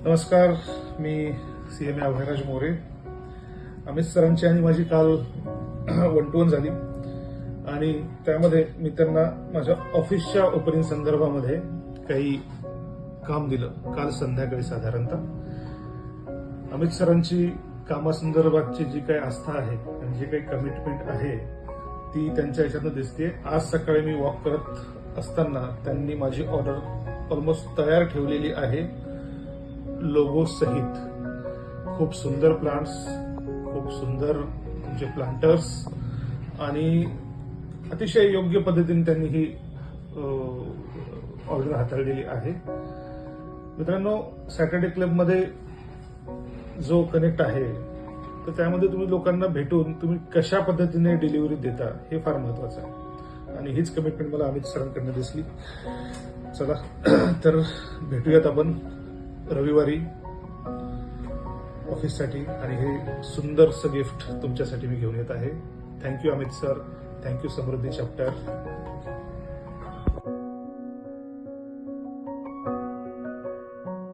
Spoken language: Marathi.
नमस्कार, मी CMA अभयराज मोरे. अमित सरांची आणि माझी काल 1-to-1 झाली आणि त्यामध्ये मी त्यांना माझ्या ऑफिसच्या ओपनिंग संदर्भामध्ये काही काम दिलं काल संध्याकाळी. साधारणतः अमित सरांची कामासंदर्भातची जी काही आस्था आहे आणि जी काही कमिटमेंट आहे ती त्यांच्या ह्याच्यातनं दिसते. आज सकाळी मी वॉक करत असताना त्यांनी माझी ऑर्डर ऑलमोस्ट तयार ठेवलेली आहे, लोगो सहित. खूप सुंदर प्लांट्स, खूप सुंदर म्हणजे प्लांटर्स आणि अतिशय योग्य पद्धतीने त्यांनी ही ऑर्डर हाताळलेली आहे. मित्रांनो, सॅटर्डे क्लबमध्ये जो कनेक्ट आहे तर त्यामध्ये तुम्ही लोकांना भेटून तुम्ही कशा पद्धतीने डिलिव्हरी देता हे फार महत्वाचं आहे आणि हीच कमिटमेंट मला अमित सरांकडनं दिसली. चला तर भेटूयात आपण रविवारी ऑफिससाठी आणि हे सुंदरसं गिफ्ट तुमच्यासाठी मी घेऊन येत आहे. थँक्यू अमित सर, थँक्यू समृद्धी चॅप्टर.